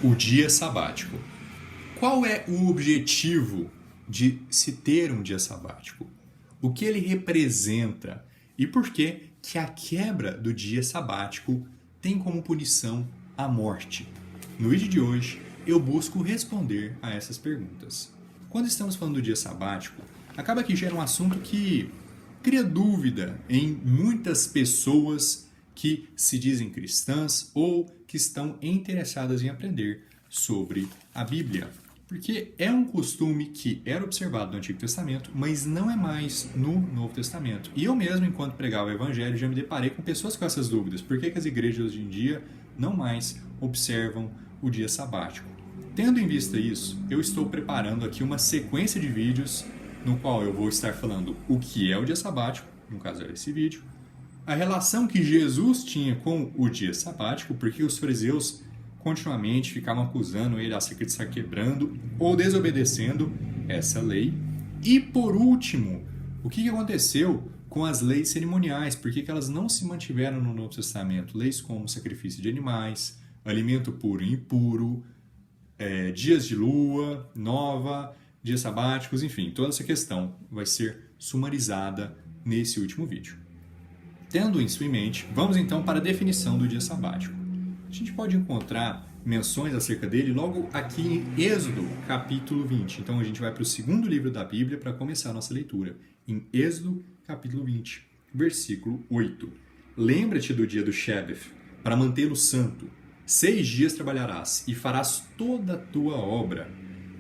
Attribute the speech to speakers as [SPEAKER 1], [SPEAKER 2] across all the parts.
[SPEAKER 1] O dia sabático. Qual é o objetivo de se ter um dia sabático? O que ele representa e por que a quebra do dia sabático tem como punição a morte? No vídeo de hoje, eu busco responder a essas perguntas. Quando estamos falando do dia sabático, acaba que gera um assunto que cria dúvida em muitas pessoas que se dizem cristãs ou que estão interessadas em aprender sobre a Bíblia. Porque é um costume que era observado no Antigo Testamento, mas não é mais no Novo Testamento. E eu mesmo, enquanto pregava o Evangelho, já me deparei com pessoas com essas dúvidas. Por que as igrejas hoje em dia não mais observam o dia sabático? Tendo em vista isso, eu estou preparando aqui uma sequência de vídeos no qual eu vou estar falando o que é o dia sabático, no caso era esse vídeo, a relação que Jesus tinha com o dia sabático, porque os fariseus continuamente ficavam acusando ele acerca de estar quebrando ou desobedecendo essa lei. E por último, o que aconteceu com as leis cerimoniais? Por que elas não se mantiveram no Novo Testamento? Leis como sacrifício de animais, alimento puro e impuro, dias de lua nova, dias sabáticos, enfim, toda essa questão vai ser sumarizada nesse último vídeo. Tendo isso em mente, vamos então para a definição do dia sabático. A gente pode encontrar menções acerca dele logo aqui em Êxodo, capítulo 20. Então a gente vai para o segundo livro da Bíblia para começar a nossa leitura. Em Êxodo, capítulo 20, versículo 8. Lembra-te do dia do Shebeth, para mantê-lo santo. 6 dias trabalharás e farás toda a tua obra.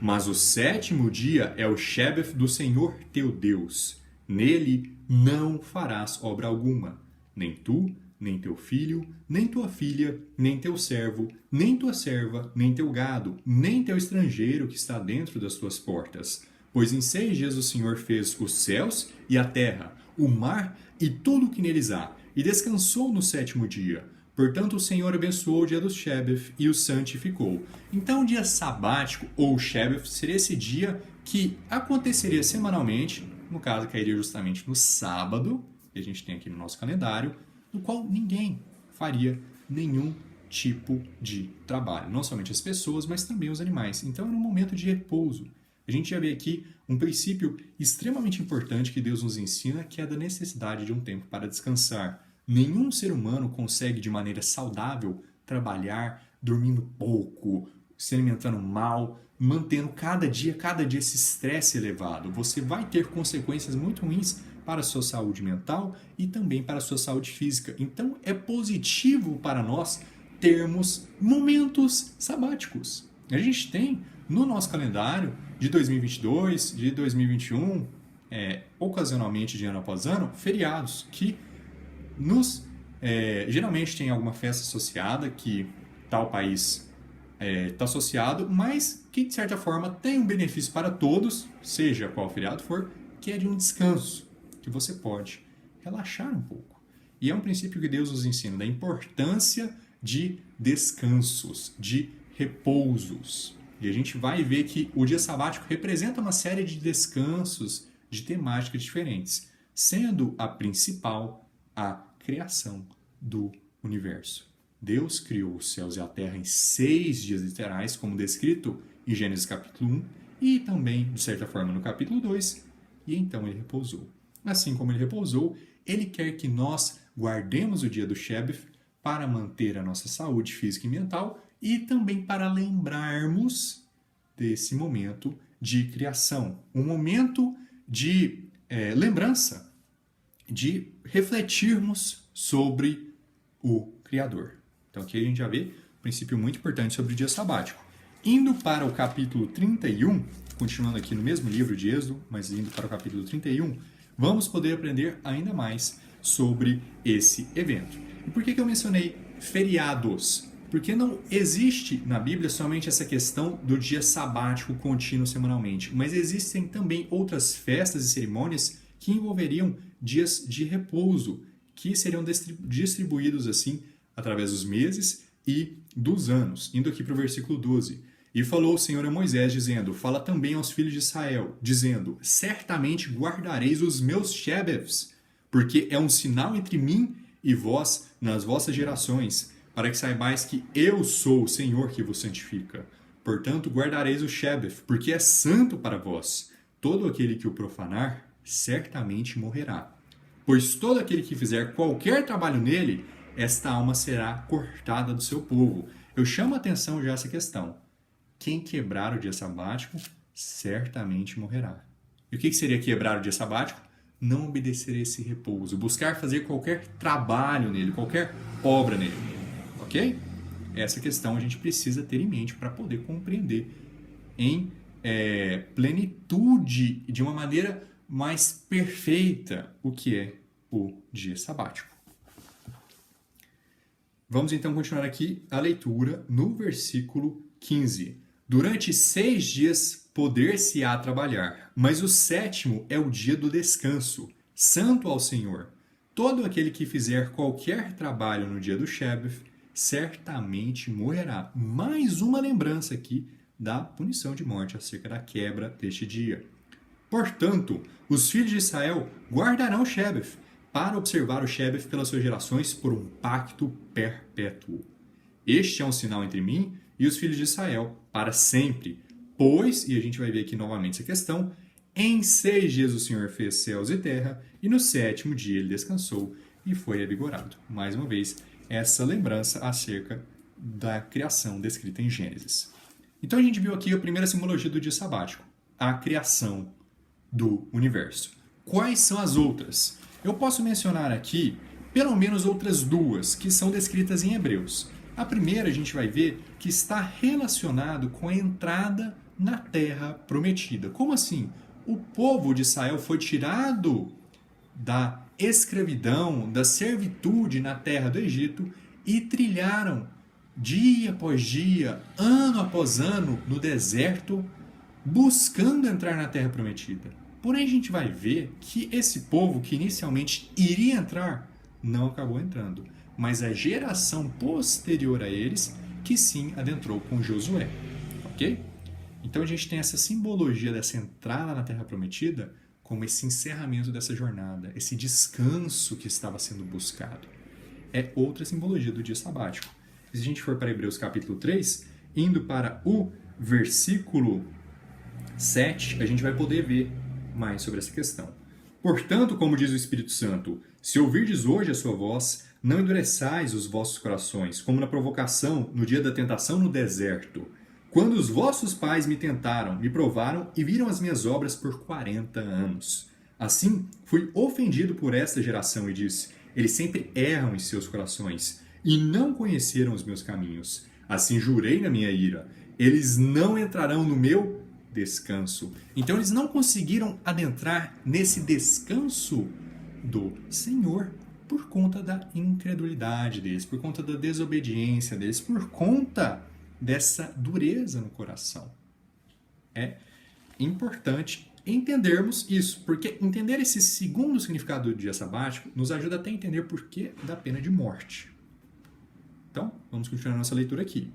[SPEAKER 1] Mas o 7º dia é o Shebeth do Senhor teu Deus. Nele não farás obra alguma, nem tu, nem teu filho, nem tua filha, nem teu servo, nem tua serva, nem teu gado, nem teu estrangeiro que está dentro das tuas portas. Pois em 6 dias o Senhor fez os céus e a terra, o mar e tudo o que neles há, e descansou no 7º dia. Portanto, o Senhor abençoou o dia do Shebeth e o santificou. Então, o dia sabático, ou Shebeth, seria esse dia que aconteceria semanalmente, no caso, cairia justamente no sábado, que a gente tem aqui no nosso calendário, no qual ninguém faria nenhum tipo de trabalho. Não somente as pessoas, mas também os animais. Então, era um momento de repouso. A gente já vê aqui um princípio extremamente importante que Deus nos ensina, que é da necessidade de um tempo para descansar. Nenhum ser humano consegue, de maneira saudável, trabalhar dormindo pouco, se alimentando mal, mantendo cada dia esse estresse elevado. Você vai ter consequências muito ruins para a sua saúde mental e também para a sua saúde física. Então, é positivo para nós termos momentos sabáticos. A gente tem no nosso calendário de 2022, de 2021, ocasionalmente de ano após ano, feriados que geralmente tem alguma festa associada que tal país está associado, mas que de certa forma tem um benefício para todos, seja qual feriado for, que é de um descanso, que você pode relaxar um pouco. E é um princípio que Deus nos ensina, da importância de descansos, de repousos. E a gente vai ver que o dia sabático representa uma série de descansos de temáticas diferentes, sendo a principal a criação do universo. Deus criou os céus e a terra em 6 dias literais, como descrito em Gênesis capítulo 1, e também, de certa forma, no capítulo 2, e então ele repousou. Assim como ele repousou, ele quer que nós guardemos o dia do Shebeth para manter a nossa saúde física e mental e também para lembrarmos desse momento de criação. Um momento de lembrança, de refletirmos sobre o Criador. Então aqui a gente já vê um princípio muito importante sobre o dia sabático. Indo para o capítulo 31, continuando aqui no mesmo livro de Êxodo, mas indo para o capítulo 31, vamos poder aprender ainda mais sobre esse evento. E por que eu mencionei feriados? Porque não existe na Bíblia somente essa questão do dia sabático contínuo semanalmente, mas existem também outras festas e cerimônias que envolveriam dias de repouso, que seriam distribuídos assim através dos meses e dos anos. Indo aqui para o versículo 12. E falou o Senhor a Moisés, dizendo: fala também aos filhos de Israel, dizendo: certamente guardareis os meus Shebeths, porque é um sinal entre mim e vós nas vossas gerações, para que saibais que eu sou o Senhor que vos santifica. Portanto, guardareis o Shebeth, porque é santo para vós. Todo aquele que o profanar, certamente morrerá. Pois todo aquele que fizer qualquer trabalho nele, esta alma será cortada do seu povo. Eu chamo a atenção já essa questão. Quem quebrar o dia sabático, certamente morrerá. E o que seria quebrar o dia sabático? Não obedecer a esse repouso, buscar fazer qualquer trabalho nele, qualquer obra nele. Ok? Essa questão a gente precisa ter em mente para poder compreender em plenitude, de uma maneira mais perfeita, o que é o dia sabático. Vamos então continuar aqui a leitura no versículo 15. Durante 6 dias poder-se-á trabalhar, mas o 7º é o dia do descanso, santo ao Senhor. Todo aquele que fizer qualquer trabalho no dia do Shebeth, certamente morrerá. Mais uma lembrança aqui da punição de morte acerca da quebra deste dia. Portanto, os filhos de Israel guardarão o Shebeth, para observar o Shebeth pelas suas gerações por um pacto perpétuo. Este é um sinal entre mim e os filhos de Israel, para sempre. Pois, e a gente vai ver aqui novamente essa questão, em 6 dias o Senhor fez céus e terra, e no 7º dia ele descansou e foi revigorado. Mais uma vez, essa lembrança acerca da criação descrita em Gênesis. Então a gente viu aqui a primeira simbologia do dia sabático, a criação do universo. Quais são as outras? Eu posso mencionar aqui pelo menos outras 2 que são descritas em Hebreus. A primeira a gente vai ver que está relacionado com a entrada na terra prometida. Como assim? O povo de Israel foi tirado da escravidão, da servitude na terra do Egito e trilharam dia após dia, ano após ano, no deserto, buscando entrar na terra prometida. Porém, a gente vai ver que esse povo que inicialmente iria entrar, não acabou entrando. Mas a geração posterior a eles, que sim adentrou com Josué. Ok? Então a gente tem essa simbologia dessa entrada na terra prometida como esse encerramento dessa jornada, esse descanso que estava sendo buscado. É outra simbologia do dia sabático. Se a gente for para Hebreus capítulo 3, indo para o versículo 7, a gente vai poder ver mais sobre essa questão. Portanto, como diz o Espírito Santo, se ouvirdes hoje a sua voz, não endureçais os vossos corações, como na provocação, no dia da tentação no deserto, quando os vossos pais me tentaram, me provaram e viram as minhas obras por 40 anos. Assim, fui ofendido por esta geração e disse, eles sempre erram em seus corações e não conheceram os meus caminhos. Assim jurei na minha ira, eles não entrarão no meu descanso. Então eles não conseguiram adentrar nesse descanso do Senhor por conta da incredulidade deles, por conta da desobediência deles, por conta dessa dureza no coração. É importante entendermos isso, porque entender esse segundo significado do dia sabático nos ajuda até a entender o porquê da pena de morte. Então, vamos continuar a nossa leitura aqui.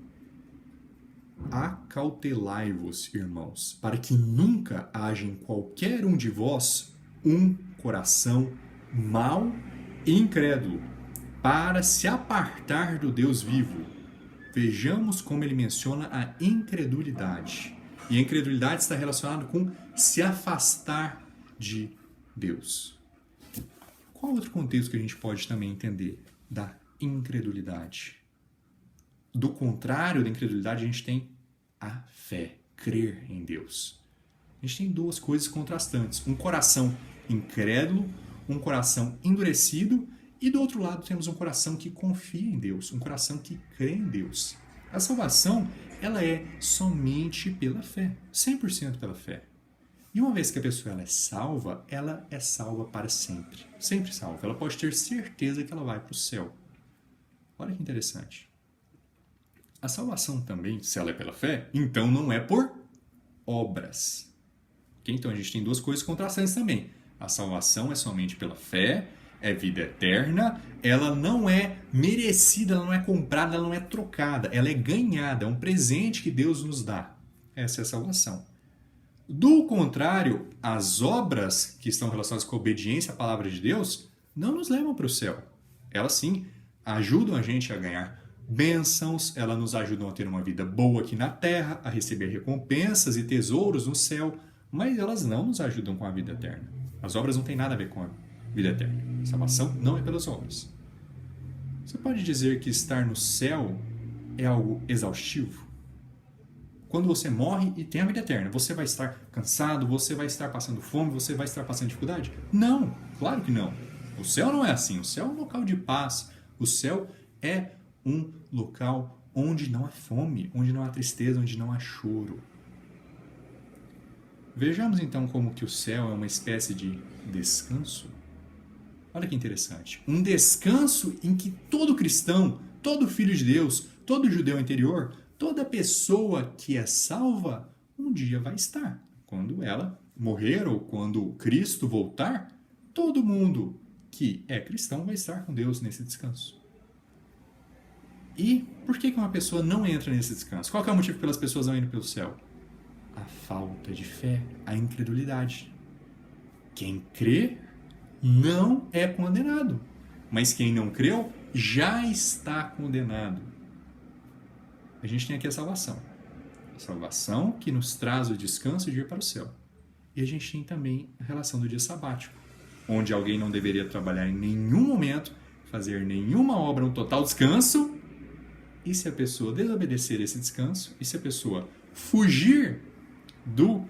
[SPEAKER 1] Acautelai-vos, irmãos, para que nunca haja em qualquer um de vós um coração mau e incrédulo, para se apartar do Deus vivo. Vejamos como ele menciona a incredulidade. E a incredulidade está relacionada com se afastar de Deus. Qual outro contexto que a gente pode também entender da incredulidade? Do contrário da incredulidade, a gente tem a fé, crer em Deus. A gente tem 2 coisas contrastantes. Um coração incrédulo, um coração endurecido, e do outro lado temos um coração que confia em Deus, um coração que crê em Deus. A salvação, ela é somente pela fé, 100% pela fé. E uma vez que a pessoa ela é salva para sempre. Sempre salva. Ela pode ter certeza que ela vai para o céu. Olha que interessante. A salvação também, se ela é pela fé, então não é por obras. Okay? Então a gente tem 2 coisas contrastantes também. A salvação é somente pela fé, é vida eterna, ela não é merecida, ela não é comprada, ela não é trocada, ela é ganhada, é um presente que Deus nos dá. Essa é a salvação. Do contrário, as obras que estão relacionadas com a obediência à palavra de Deus não nos levam para o céu. Elas sim ajudam a gente a ganhar bênçãos, elas nos ajudam a ter uma vida boa aqui na terra, a receber recompensas e tesouros no céu, mas elas não nos ajudam com a vida eterna. As obras não têm nada a ver com a vida eterna. A salvação não é pelas obras. Você pode dizer que estar no céu é algo exaustivo? Quando você morre e tem a vida eterna, você vai estar cansado, você vai estar passando fome, você vai estar passando dificuldade? Não, claro que não. O céu não é assim. O céu é um local de paz. O céu é um local onde não há fome, onde não há tristeza, onde não há choro. Vejamos então como que o céu é uma espécie de descanso. Olha que interessante. Um descanso em que todo cristão, todo filho de Deus, todo judeu interior, toda pessoa que é salva, um dia vai estar. Quando ela morrer ou quando Cristo voltar, todo mundo que é cristão vai estar com Deus nesse descanso. E por que uma pessoa não entra nesse descanso? Qual que é o motivo pelas pessoas não irem pelo céu? A falta de fé, a incredulidade. Quem crê não é condenado, mas quem não creu já está condenado. A gente tem aqui a salvação. A salvação que nos traz o descanso de ir para o céu. E a gente tem também a relação do dia sabático, onde alguém não deveria trabalhar em nenhum momento, fazer nenhuma obra, um total descanso. E se a pessoa desobedecer esse descanso, e se a pessoa fugir do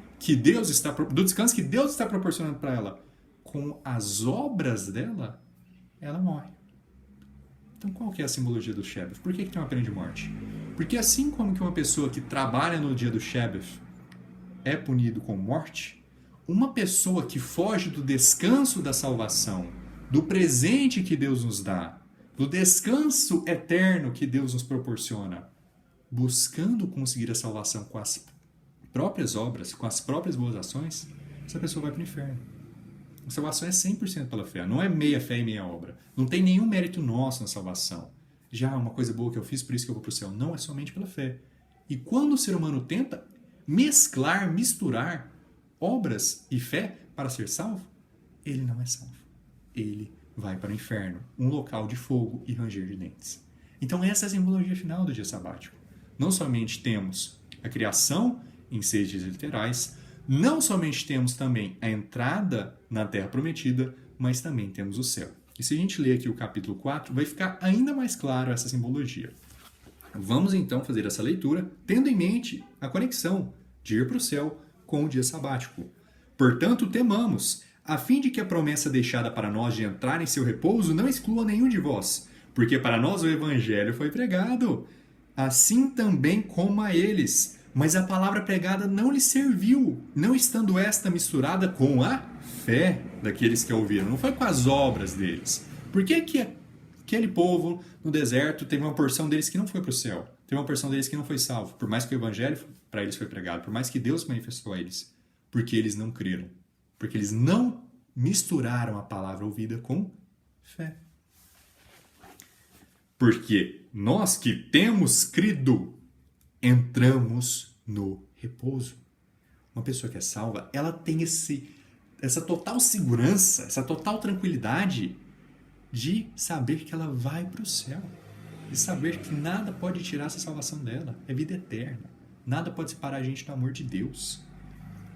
[SPEAKER 1] descanso que Deus está proporcionando para ela com as obras dela, ela morre. Então qual que é a simbologia do Shebeth? Por que tem uma pena de morte? Porque assim como que uma pessoa que trabalha no dia do Shebeth é punido com morte, uma pessoa que foge do descanso da salvação, do presente que Deus nos dá, do descanso eterno que Deus nos proporciona, buscando conseguir a salvação com as próprias obras, com as próprias boas ações, essa pessoa vai para o inferno. A salvação é 100% pela fé, não é meia fé e meia obra. Não tem nenhum mérito nosso na salvação. Já uma coisa boa que eu fiz, por isso que eu vou para o céu. Não, é somente pela fé. E quando o ser humano tenta misturar obras e fé para ser salvo, ele não é salvo. Ele vai para o inferno, um local de fogo e ranger de dentes. Então essa é a simbologia final do dia sabático. Não somente temos a criação em 6 dias literais, não somente temos também a entrada na Terra Prometida, mas também temos o céu. E se a gente ler aqui o capítulo 4, vai ficar ainda mais claro essa simbologia. Vamos então fazer essa leitura, tendo em mente a conexão de ir para o céu com o dia sabático. Portanto, temamos, a fim de que a promessa deixada para nós de entrar em seu repouso não exclua nenhum de vós, porque para nós o Evangelho foi pregado, assim também como a eles. Mas a palavra pregada não lhes serviu, não estando esta misturada com a fé daqueles que a ouviram. Não foi com as obras deles. Por que aquele povo no deserto teve uma porção deles que não foi para o céu? Teve uma porção deles que não foi salvo. Por mais que o evangelho para eles foi pregado, por mais que Deus manifestou a eles. Porque eles não creram. Porque eles não misturaram a palavra ouvida com fé. Porque nós que temos crido, entramos no repouso. Uma pessoa que é salva, ela tem essa total segurança, essa total tranquilidade de saber que ela vai para o céu. De saber que nada pode tirar essa salvação dela. É vida eterna. Nada pode separar a gente do amor de Deus.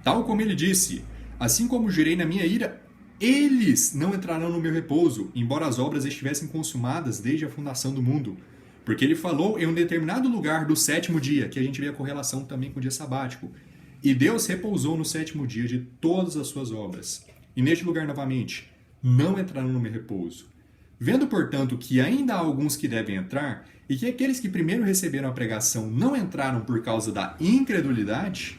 [SPEAKER 1] Tal como ele disse, assim como jurei na minha ira, eles não entrarão no meu repouso, embora as obras estivessem consumadas desde a fundação do mundo. Porque ele falou em um determinado lugar do 7º dia, que a gente vê a correlação também com o dia sabático. E Deus repousou no 7º dia de todas as suas obras. E neste lugar, novamente, não entrarão no meu repouso. Vendo, portanto, que ainda há alguns que devem entrar, e que aqueles que primeiro receberam a pregação não entraram por causa da incredulidade,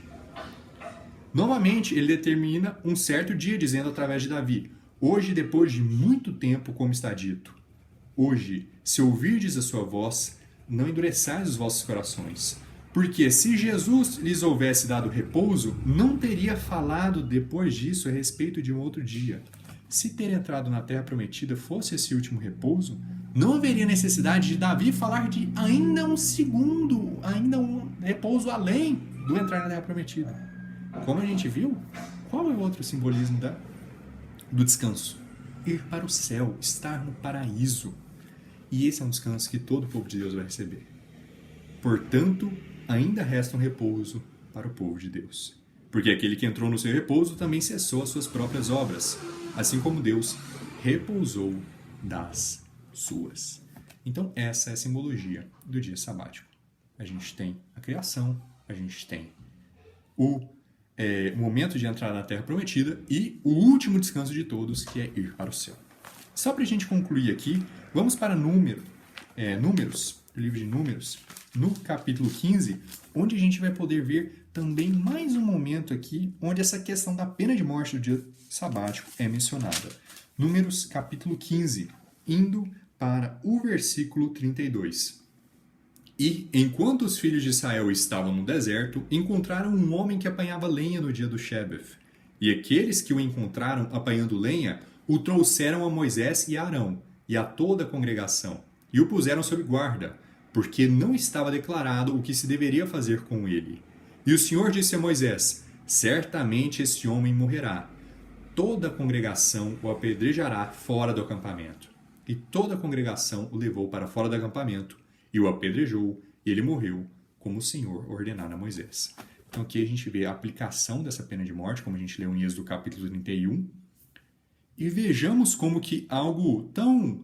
[SPEAKER 1] novamente ele determina um certo dia, dizendo através de Davi, hoje, depois de muito tempo, como está dito, hoje, se ouvirdes a sua voz, não endureçais os vossos corações. Porque se Jesus lhes houvesse dado repouso, não teria falado depois disso a respeito de um outro dia. Se ter entrado na terra prometida fosse esse último repouso, não haveria necessidade de Davi falar de ainda um segundo, ainda um repouso além do entrar na terra prometida. Como a gente viu, qual é o outro simbolismo do descanso? Ir para o céu, estar no paraíso. E esse é um descanso que todo o povo de Deus vai receber. Portanto, ainda resta um repouso para o povo de Deus. Porque aquele que entrou no seu repouso também cessou as suas próprias obras, assim como Deus repousou das suas. Então, essa é a simbologia do dia sabático. A gente tem a criação, a gente tem o momento de entrar na Terra Prometida e o último descanso de todos, que é ir para o céu. Só para a gente concluir aqui, vamos para Números, o livro de Números, no capítulo 15, onde a gente vai poder ver também mais um momento aqui, onde essa questão da pena de morte do dia sabático é mencionada. Números, capítulo 15, indo para o versículo 32. E, enquanto os filhos de Israel estavam no deserto, encontraram um homem que apanhava lenha no dia do Shebeth. E aqueles que o encontraram apanhando lenha o trouxeram a Moisés e a Arão, e a toda a congregação, e o puseram sob guarda, porque não estava declarado o que se deveria fazer com ele. E o Senhor disse a Moisés: certamente esse homem morrerá. Toda a congregação o apedrejará fora do acampamento. E toda a congregação o levou para fora do acampamento, e o apedrejou, e ele morreu, como o Senhor ordenara a Moisés. Então aqui a gente vê a aplicação dessa pena de morte, como a gente leu em Êxodo capítulo 31, e vejamos como que algo tão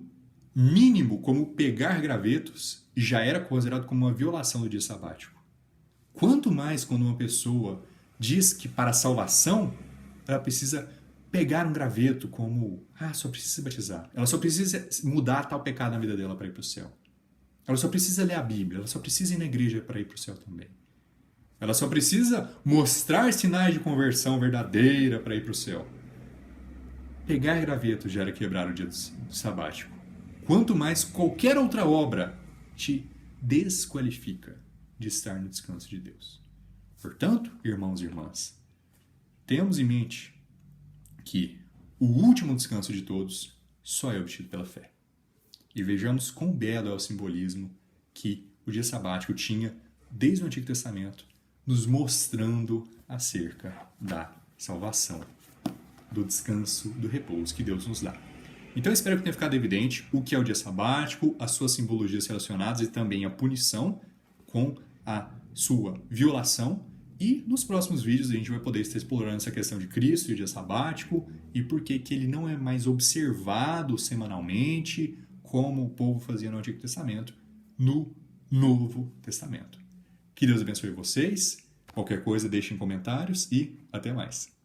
[SPEAKER 1] mínimo como pegar gravetos já era considerado como uma violação do dia sabático. Quanto mais quando uma pessoa diz que para a salvação ela precisa pegar um graveto como, só precisa se batizar. Ela só precisa mudar tal pecado na vida dela para ir para o céu. Ela só precisa ler a Bíblia, ela só precisa ir na igreja para ir para o céu também. Ela só precisa mostrar sinais de conversão verdadeira para ir para o céu. Pegar graveto já era quebrar o dia sabático. Quanto mais qualquer outra obra te desqualifica de estar no descanso de Deus. Portanto, irmãos e irmãs, tenhamos em mente que o último descanso de todos só é obtido pela fé. E vejamos quão belo é o simbolismo que o dia sabático tinha desde o Antigo Testamento, nos mostrando acerca da salvação, do descanso, do repouso que Deus nos dá. Então, espero que tenha ficado evidente o que é o dia sabático, as suas simbologias relacionadas e também a punição com a sua violação. E nos próximos vídeos a gente vai poder estar explorando essa questão de Cristo e o dia sabático e por que ele não é mais observado semanalmente, como o povo fazia no Antigo Testamento, no Novo Testamento. Que Deus abençoe vocês. Qualquer coisa, deixem comentários e até mais.